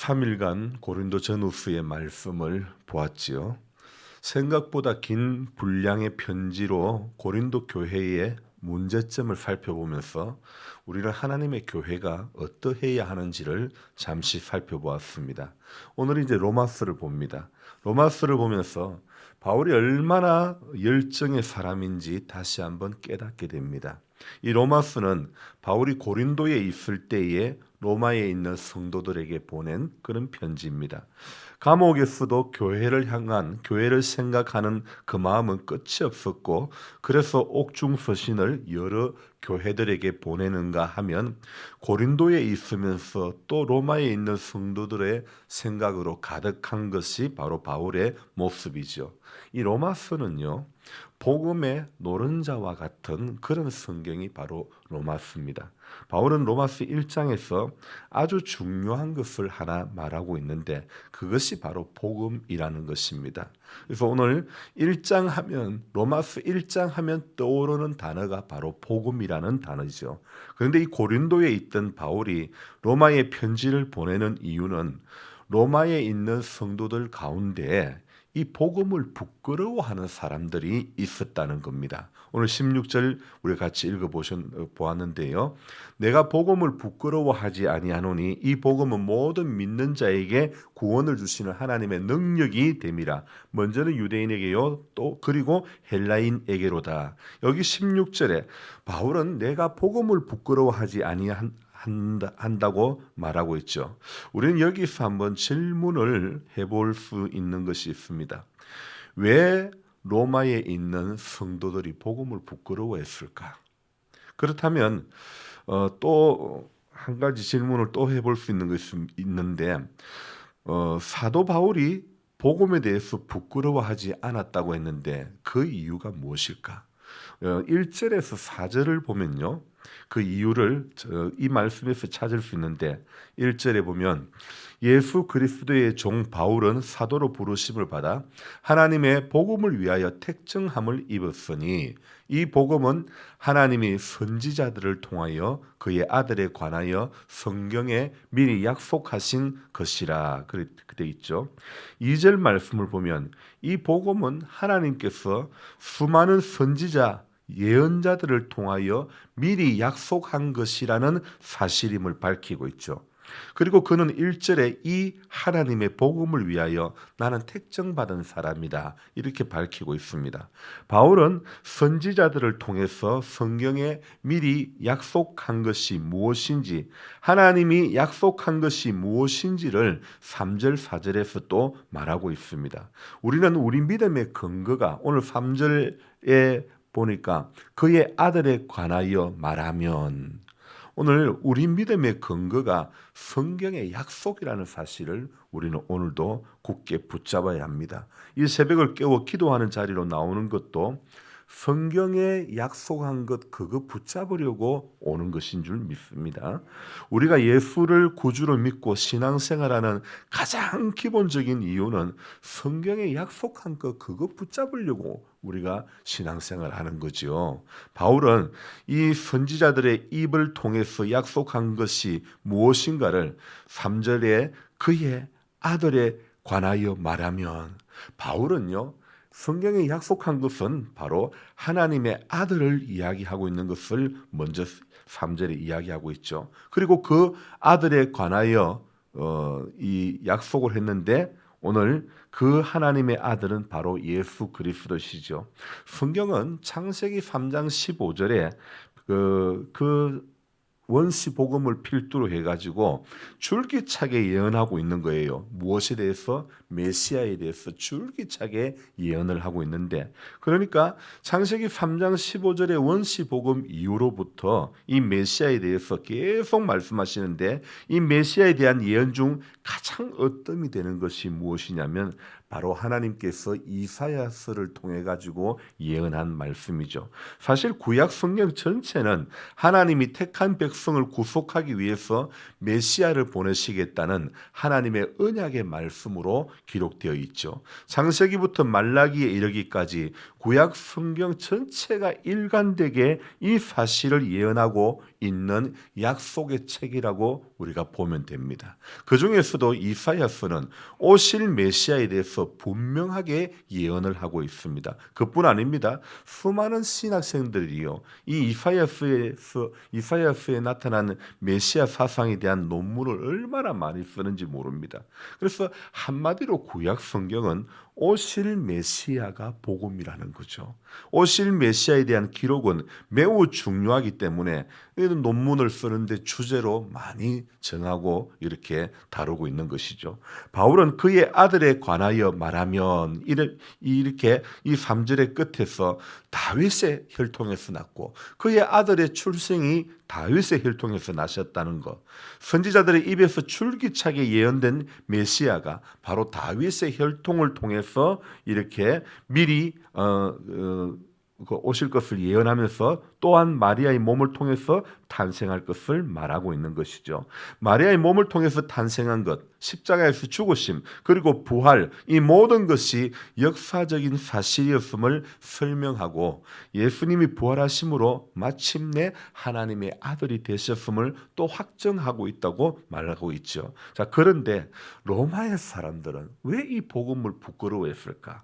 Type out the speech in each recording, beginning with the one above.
3일간 고린도 전후서의 말씀을 보았지요. 생각보다 긴 분량의 편지로 고린도 교회의 문제점을 살펴보면서 우리는 하나님의 교회가 어떠해야 하는지를 잠시 살펴보았습니다. 오늘 이제 로마서를 봅니다. 로마서를 보면서 바울이 얼마나 열정의 사람인지 다시 한번 깨닫게 됩니다. 이 로마서는 바울이 고린도에 있을 때에 로마에 있는 성도들에게 보낸 그런 편지입니다. 감옥에서도 교회를 향한, 교회를 생각하는 그 마음은 끝이 없었고, 그래서 옥중서신을 여러 교회들에게 보내는가 하면 고린도에 있으면서 또 로마에 있는 성도들의 생각으로 가득한 것이 바로 바울의 모습이죠. 이 로마서는요, 복음의 노른자와 같은 그런 성경이 바로 로마서입니다. 바울은 로마서 1장에서 아주 중요한 것을 하나 말하고 있는데 그것이 바로 복음이라는 것입니다. 그래서 오늘 1장 하면, 로마서 1장 하면 떠오르는 단어가 바로 복음이라는 단어죠. 그런데 이 고린도에 있던 바울이 로마에 편지를 보내는 이유는 로마에 있는 성도들 가운데 이 복음을 부끄러워하는 사람들이 있었다는 겁니다. 오늘 16절 우리 같이 보았는데요. 내가 복음을 부끄러워하지 아니하노니 이 복음은 모든 믿는 자에게 구원을 주시는 하나님의 능력이 됨이라. 먼저는 유대인에게요, 또 그리고 헬라인에게로다. 여기 16절에 바울은 내가 복음을 부끄러워하지 한다고 말하고 있죠. 우리는 여기서 한번 질문을 해볼 수 있는 것이 있습니다. 왜 로마에 있는 성도들이 복음을 부끄러워했을까? 그렇다면 또 한 가지 질문을 또 해볼 수 있는 것이 있는데 사도 바울이 복음에 대해서 부끄러워하지 않았다고 했는데 그 이유가 무엇일까? 1절에서 4절을 보면요. 그 이유를 이 말씀에서 찾을 수 있는데 1절에 보면 예수 그리스도의 종 바울은 사도로 부르심을 받아 하나님의 복음을 위하여 택정함을 입었으니 이 복음은 하나님이 선지자들을 통하여 그의 아들에 관하여 성경에 미리 약속하신 것이라 그때 있죠. 2절 말씀을 보면 이 복음은 하나님께서 수많은 선지자 예언자들을 통하여 미리 약속한 것이라는 사실임을 밝히고 있죠. 그리고 그는 1절에 이 하나님의 복음을 위하여 나는 택정받은 사람이다 이렇게 밝히고 있습니다. 바울은 선지자들을 통해서 성경에 미리 약속한 것이 무엇인지, 하나님이 약속한 것이 무엇인지를 3절 4절에서 또 말하고 있습니다. 우리는 우리 믿음의 근거가 오늘 3절에 보니까 그의 아들에 관하여 말하면, 오늘 우리 믿음의 근거가 성경의 약속이라는 사실을 우리는 오늘도 굳게 붙잡아야 합니다. 이 새벽을 깨워 기도하는 자리로 나오는 것도 성경에 약속한 것 그거 붙잡으려고 오는 것인 줄 믿습니다. 우리가 예수를 구주로 믿고 신앙생활하는 가장 기본적인 이유는 성경에 약속한 것 그거 붙잡으려고 우리가 신앙생활하는 거죠. 바울은 이 선지자들의 입을 통해서 약속한 것이 무엇인가를 3절에 그의 아들에 관하여 말하면, 바울은요 성경에 약속한 것은 바로 하나님의 아들을 이야기하고 있는 것을 먼저 3절에 이야기하고 있죠. 그리고 그 아들에 관하여 이 약속을 했는데 오늘 그 하나님의 아들은 바로 예수 그리스도시죠. 성경은 창세기 3장 15절에 그 원시 복음을 필두로 해가지고 줄기차게 예언하고 있는 거예요. 무엇에 대해서? 메시아에 대해서 줄기차게 예언을 하고 있는데, 그러니까 창세기 3장 15절의 원시 복음 이후로부터 이 메시아에 대해서 계속 말씀하시는데, 이 메시아에 대한 예언 중 가장 어뜸이 되는 것이 무엇이냐면 바로 하나님께서 이사야서를 통해 가지고 예언한 말씀이죠. 사실 구약 성경 전체는 하나님이 택한 백성을 구속하기 위해서 메시아를 보내시겠다는 하나님의 언약의 말씀으로 기록되어 있죠. 창세기부터 말라기에 이르기까지 구약 성경 전체가 일관되게 이 사실을 예언하고 있는 약속의 책이라고 우리가 보면 됩니다. 그 중에서도 이사야서는 오실 메시아에 대해서 분명하게 예언을 하고 있습니다. 그뿐 아닙니다. 수많은 신학생들이요, 이 이사야서에 나타나는 메시아 사상에 대한 논문을 얼마나 많이 쓰는지 모릅니다. 그래서 한마디로 구약 성경은 오실 메시아가 복음이라는 거죠. 오실 메시아에 대한 기록은 매우 중요하기 때문에 이런 논문을 쓰는데 주제로 많이 정하고 이렇게 다루고 있는 것이죠. 바울은 그의 아들에 관하여 말하면 이렇게 이 3절의 끝에서 다윗의 혈통에서 났고 그의 아들의 출생이 다윗의 혈통에서 나셨다는 것, 선지자들의 입에서 줄기차게 예언된 메시아가 바로 다윗의 혈통을 통해서 이렇게 미리 오실 것을 예언하면서 또한 마리아의 몸을 통해서 탄생할 것을 말하고 있는 것이죠. 마리아의 몸을 통해서 탄생한 것, 십자가에서 죽으심, 그리고 부활, 이 모든 것이 역사적인 사실이었음을 설명하고 예수님이 부활하심으로 마침내 하나님의 아들이 되셨음을 또 확정하고 있다고 말하고 있죠. 자, 그런데 로마의 사람들은 왜 이 복음을 부끄러워했을까?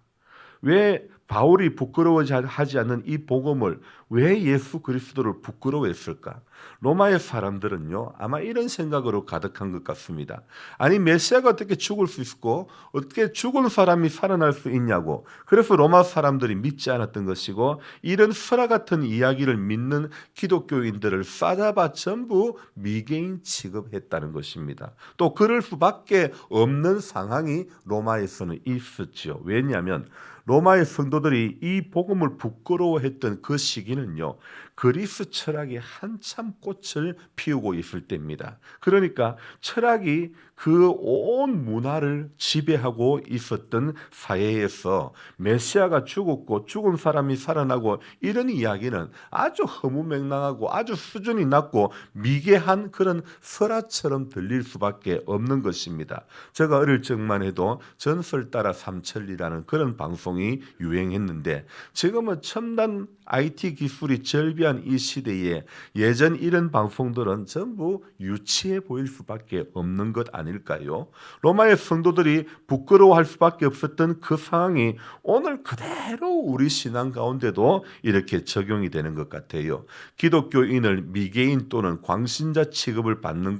왜 바울이 부끄러워하지 않는 이 복음을, 왜 예수 그리스도를 부끄러워했을까? 로마의 사람들은요, 아마 이런 생각으로 가득한 것 같습니다. 아니, 메시아가 어떻게 죽을 수 있고 어떻게 죽은 사람이 살아날 수 있냐고. 그래서 로마 사람들이 믿지 않았던 것이고, 이런 설화 같은 이야기를 믿는 기독교인들을 싸잡아 전부 미개인 취급했다는 것입니다. 또 그럴 수밖에 없는 상황이 로마에서는 있었죠. 왜냐하면 로마의 성도들이 이 복음을 부끄러워했던 그 시기는요, 그리스 철학이 한참 꽃을 피우고 있을 때입니다. 그러니까 철학이 그 온 문화를 지배하고 있었던 사회에서 메시아가 죽었고 죽은 사람이 살아나고 이런 이야기는 아주 허무맹랑하고 아주 수준이 낮고 미개한 그런 설화처럼 들릴 수밖에 없는 것입니다. 제가 어릴 적만 해도 전설 따라 삼천리라는 그런 방송이 유행했는데, 지금은 첨단 IT 기술이 절비한 이 시대에 예전 이런 방송들은 전부 유치해 보일 수밖에 없는 것 아닐까요? 로마의 성도들이 부끄러워할 수밖에 없었던 그 상황이 오늘 그대로 우리 신앙 가운데도 이렇게 적용이 되는 것 같아요. 기독교인을 미개인 또는 광신자 취급을 받는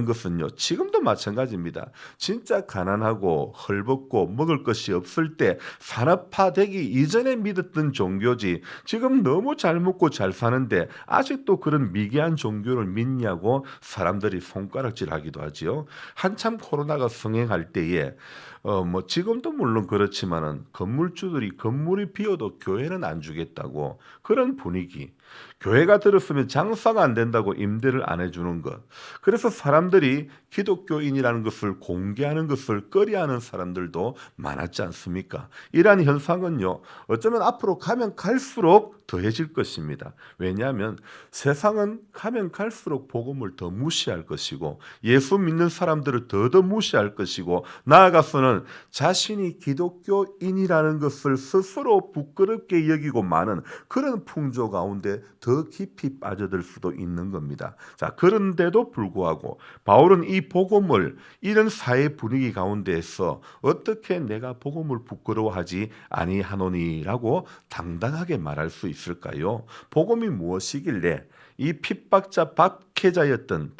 것은요, 지금도 마찬가지입니다. 진짜 가난하고 헐벗고 먹을 것이 없을 때 산업화되기 이전에 믿었던 종교지, 지금 너무 잘 먹고 잘 사는데 아직도 그런 미개한 종교를 믿냐고 사람들이 손가락질하기도 하지요. 한참 코로나가 성행할 때에 지금도 물론 그렇지만은 건물주들이 건물이 비어도 교회는 안 주겠다고, 그런 분위기. 교회가 들었으면 장사가 안 된다고 임대를 안 해주는 것. 그래서 사람들이 기독교인이라는 것을 공개하는 것을 꺼려하는 사람들도 많았지 않습니까? 이러한 현상은요, 어쩌면 앞으로 가면 갈수록 더해질 것입니다. 왜냐하면 세상은 가면 갈수록 복음을 더 무시할 것이고 예수 믿는 사람들을 더 무시할 것이고, 나아가서는 자신이 기독교인이라는 것을 스스로 부끄럽게 여기고 마는 그런 풍조 가운데 더 깊이 빠져들 수도 있는 겁니다. 자, 그런데도 불구하고 바울은 이 복음을 이런 사회 분위기 가운데에서 어떻게 내가 복음을 부끄러워하지 아니하노니라고 당당하게 말할 수 있을까요? 복음이 무엇이길래 이 핍박자 박해자였던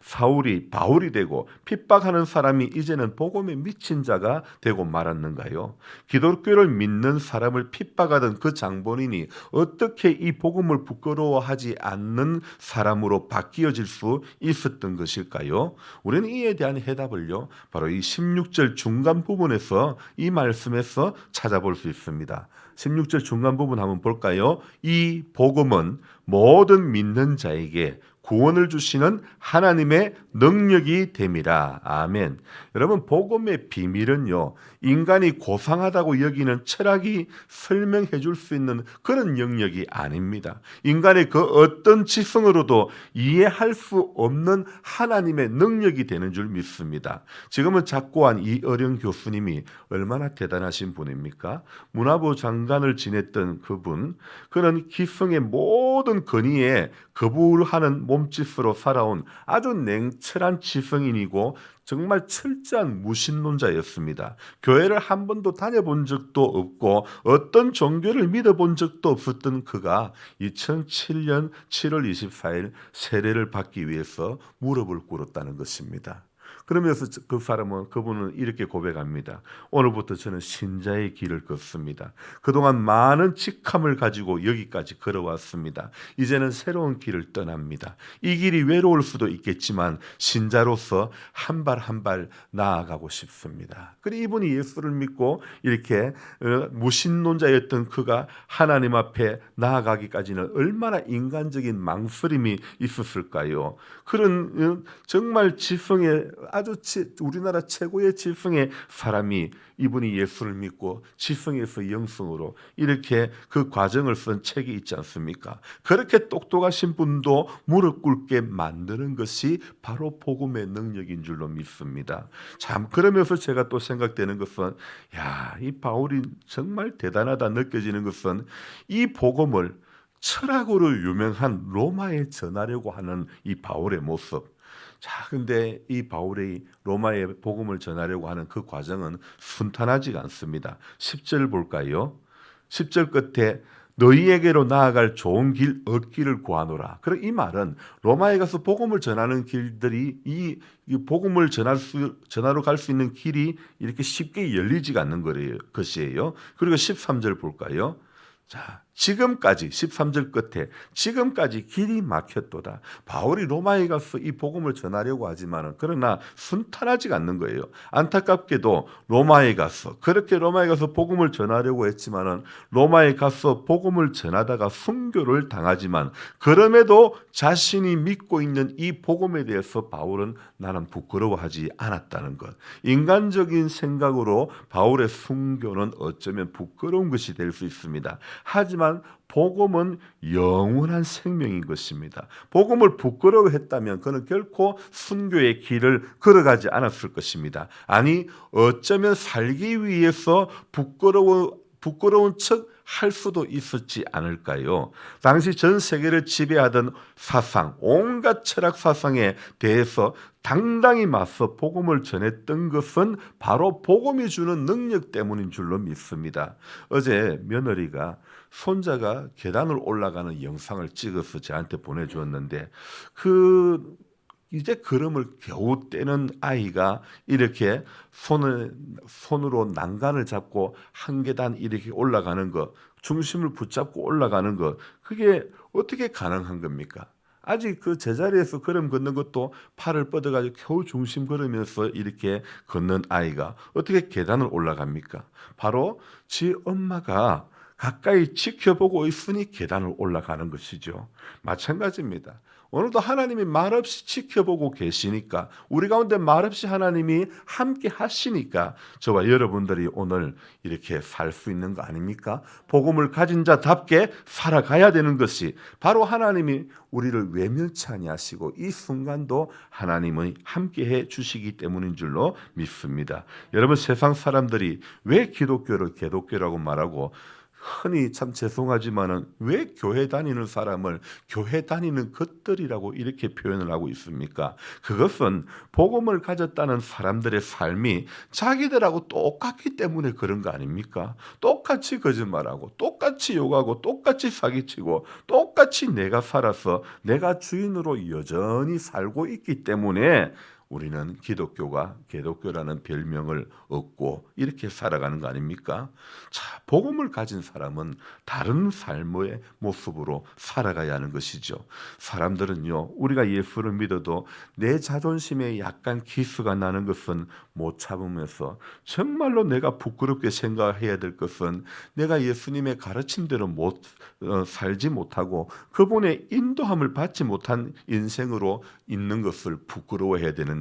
사울이 바울이 되고 핍박하는 사람이 이제는 복음에 미친 자가 되고 말았는가요? 기독교를 믿는 사람을 핍박하던 그 장본인이 어떻게 이 복음을 부끄러워하지 않는 사람으로 바뀌어질 수 있었던 것일까요? 우리는 이에 대한 해답을요, 바로 이 16절 중간 부분에서, 이 말씀에서 찾아볼 수 있습니다. 16절 중간 부분 한번 볼까요? 이 복음은 모든 믿는 자에게 구원을 주시는 하나님의 능력이 됨이라. 아멘. 여러분, 복음의 비밀은요, 인간이 고상하다고 여기는 철학이 설명해 줄 수 있는 그런 영역이 아닙니다. 인간의 그 어떤 지성으로도 이해할 수 없는 하나님의 능력이 되는 줄 믿습니다. 지금은 작고한 이어령 교수님이 얼마나 대단하신 분입니까? 문화부 장관을 지냈던 그분, 그는 기성의 모든 권위에 거부하는 몸짓으로 살아온 아주 냉철한 지성인이고 정말 철저한 무신론자였습니다. 교회를 한 번도 다녀본 적도 없고 어떤 종교를 믿어본 적도 없었던 그가 2007년 7월 24일 세례를 받기 위해서 무릎을 꿇었다는 것입니다. 그러면서 그분은 이렇게 고백합니다. 오늘부터 저는 신자의 길을 걷습니다. 그동안 많은 직함을 가지고 여기까지 걸어왔습니다. 이제는 새로운 길을 떠납니다. 이 길이 외로울 수도 있겠지만 신자로서 한 발 한 발 나아가고 싶습니다. 그리고 이분이 예수를 믿고 이렇게 무신론자였던 그가 하나님 앞에 나아가기까지는 얼마나 인간적인 망설임이 있었을까요? 그런 정말 지성의 아주 우리나라 최고의 지성의 사람이 이분이 예수를 믿고 지성에서 영성으로 이렇게 그 과정을 쓴 책이 있지 않습니까? 그렇게 똑똑하신 분도 무릎 꿇게 만드는 것이 바로 복음의 능력인 줄로 믿습니다. 참 그러면서 제가 또 생각되는 것은 이 바울이 정말 대단하다 느껴지는 것은 이 복음을 철학으로 유명한 로마에 전하려고 하는 이 바울의 모습. 자, 근데 이 바울이 로마에 복음을 전하려고 하는 그 과정은 순탄하지가 않습니다. 10절 볼까요? 10절 끝에 너희에게로 나아갈 좋은 길 얻기를 구하노라. 그럼 이 말은 로마에 가서 복음을 전하는 길들이 이 복음을 전하러 갈 수 있는 길이 이렇게 쉽게 열리지가 않는 것이에요. 그리고 13절 볼까요? 자, 지금까지 13절 끝에 지금까지 길이 막혔도다. 바울이 로마에 가서 이 복음을 전하려고 하지만 그러나 순탄하지가 않는 거예요. 안타깝게도 로마에 가서 복음을 전하려고 했지만 로마에 가서 복음을 전하다가 순교를 당하지만 그럼에도 자신이 믿고 있는 이 복음에 대해서 바울은 나는 부끄러워하지 않았다는 것. 인간적인 생각으로 바울의 순교는 어쩌면 부끄러운 것이 될 수 있습니다. 하지만 복음은 영원한 생명인 것입니다. 복음을 부끄러워했다면 그는 결코 순교의 길을 걸어가지 않았을 것입니다. 아니, 어쩌면 살기 위해서 부끄러운 척 할 수도 있었지 않을까요? 당시 전 세계를 지배하던 사상, 온갖 철학 사상에 대해서 당당히 맞서 복음을 전했던 것은 바로 복음이 주는 능력 때문인 줄로 믿습니다. 어제 며느리가 손자가 계단을 올라가는 영상을 찍어서 저한테 보내주었는데 이제 걸음을 겨우 떼는 아이가 이렇게 손으로 난간을 잡고 한 계단 이렇게 올라가는 것, 중심을 붙잡고 올라가는 것, 그게 어떻게 가능한 겁니까? 아직 그 제자리에서 걸음 걷는 것도 팔을 뻗어가지고 겨우 중심 걸으면서 이렇게 걷는 아이가 어떻게 계단을 올라갑니까? 바로 지 엄마가 가까이 지켜보고 있으니 계단을 올라가는 것이죠. 마찬가지입니다. 오늘도 하나님이 말없이 지켜보고 계시니까 우리 가운데 말없이 하나님이 함께 하시니까 저와 여러분들이 오늘 이렇게 살 수 있는 거 아닙니까? 복음을 가진 자답게 살아가야 되는 것이 바로 하나님이 우리를 외면치 아니하시고 이 순간도 하나님이 함께해 주시기 때문인 줄로 믿습니다. 여러분, 세상 사람들이 왜 기독교를 개독교라고 말하고 흔히 참 죄송하지만은 왜 교회 다니는 사람을 교회 다니는 것들이라고 이렇게 표현을 하고 있습니까? 그것은 복음을 가졌다는 사람들의 삶이 자기들하고 똑같기 때문에 그런 거 아닙니까? 똑같이 거짓말하고 똑같이 욕하고 똑같이 사기치고 똑같이 내가 살아서 내가 주인으로 여전히 살고 있기 때문에 우리는 기독교가 개독교라는 별명을 얻고 이렇게 살아가는 거 아닙니까? 자, 복음을 가진 사람은 다른 삶의 모습으로 살아가야 하는 것이죠. 사람들은요, 우리가 예수를 믿어도 내 자존심에 약간 기스가 나는 것은 못 참으면서 정말로 내가 부끄럽게 생각해야 될 것은 내가 예수님의 가르침대로 살지 못하고 그분의 인도함을 받지 못한 인생으로 있는 것을 부끄러워해야 되는데,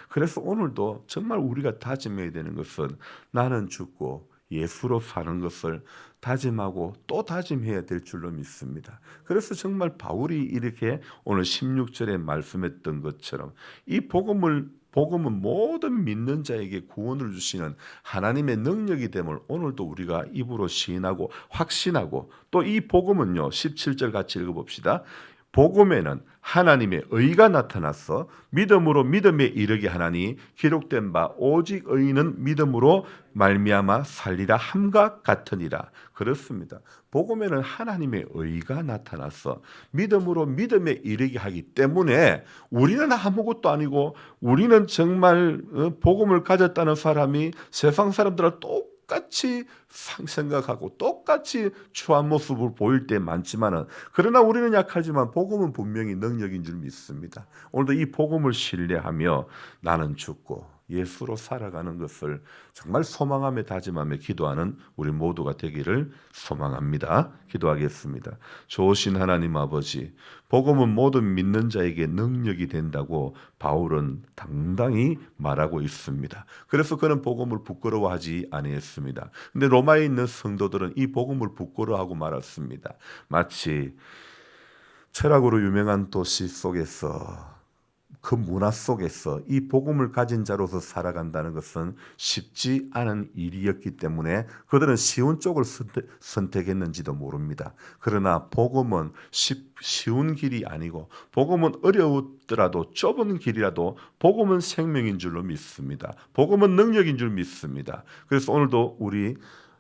그래서 오늘도 정말 우리가 다짐해야 되는 것은 나는 죽고 예수로 사는 것을 다짐하고 또 다짐해야 될 줄로 믿습니다. 그래서 정말 바울이 이렇게 오늘 16절에 말씀했던 것처럼 이 복음은 모든 믿는 자에게 구원을 주시는 하나님의 능력이 됨을 오늘도 우리가 입으로 시인하고 확신하고, 또 이 복음은요, 17절 같이 읽어봅시다. 복음에는 하나님의 의가 나타나서 믿음으로 믿음에 이르게 하나니 기록된 바 오직 의인은 믿음으로 말미암아 살리라 함과 같으니라. 그렇습니다. 복음에는 하나님의 의가 나타나서 믿음으로 믿음에 이르게 하기 때문에 우리는 아무것도 아니고, 우리는 정말 복음을 가졌다는 사람이 세상 사람들과 똑같이 생각하고 똑같이 추한 모습을 보일 때 많지만은, 그러나 우리는 약하지만 복음은 분명히 능력인 줄 믿습니다. 오늘도 이 복음을 신뢰하며 나는 죽고 예수로 살아가는 것을 정말 소망하며 다짐하며 기도하는 우리 모두가 되기를 소망합니다. 기도하겠습니다. 좋으신 하나님 아버지, 복음은 모든 믿는 자에게 능력이 된다고 바울은 당당히 말하고 있습니다. 그래서 그는 복음을 부끄러워하지 아니했습니다. 근데 로마에 있는 성도들은 이 복음을 부끄러워하고 말았습니다. 마치 철학으로 유명한 도시 속에서, 그 문화 속에서 이 복음을 가진 자로서 살아간다는 것은 쉽지 않은 일이었기 때문에 그들은 쉬운 쪽을 선택했는지도 모릅니다. 그러나 복음은 쉬운 길이 아니고, 복음은 어려웠더라도 좁은 길이라도 복음은 생명인 줄로 믿습니다. 복음은 능력인 줄 믿습니다. 그래서 오늘도 우리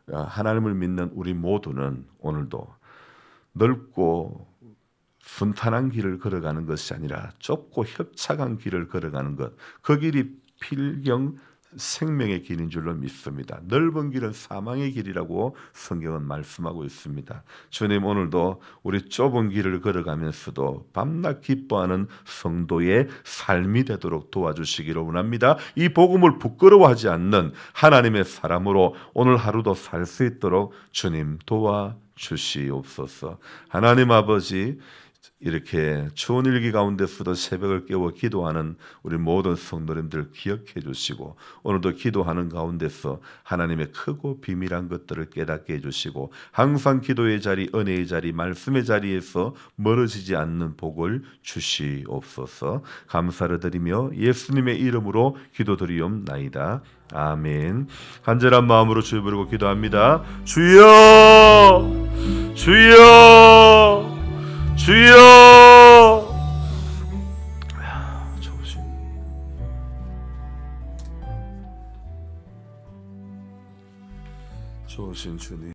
하나님을 믿는 우리 모두는 오늘도 넓고 순탄한 길을 걸어가는 것이 아니라 좁고 협착한 길을 걸어가는 것, 그 길이 필경 생명의 길인 줄로 믿습니다. 넓은 길은 사망의 길이라고 성경은 말씀하고 있습니다. 주님, 오늘도 우리 좁은 길을 걸어가면서도 밤낮 기뻐하는 성도의 삶이 되도록 도와주시기를 원합니다. 이 복음을 부끄러워하지 않는 하나님의 사람으로 오늘 하루도 살 수 있도록 주님 도와주시옵소서. 하나님 아버지, 이렇게 추운 일기 가운데서도 새벽을 깨워 기도하는 우리 모든 성도님들 기억해 주시고, 오늘도 기도하는 가운데서 하나님의 크고 비밀한 것들을 깨닫게 해주시고, 항상 기도의 자리, 은혜의 자리, 말씀의 자리에서 멀어지지 않는 복을 주시옵소서. 감사를 드리며 예수님의 이름으로 기도드리옵나이다. 아멘. 간절한 마음으로 주여 부르고 기도합니다. 주여, 주여, 주여. 좋으신 주님.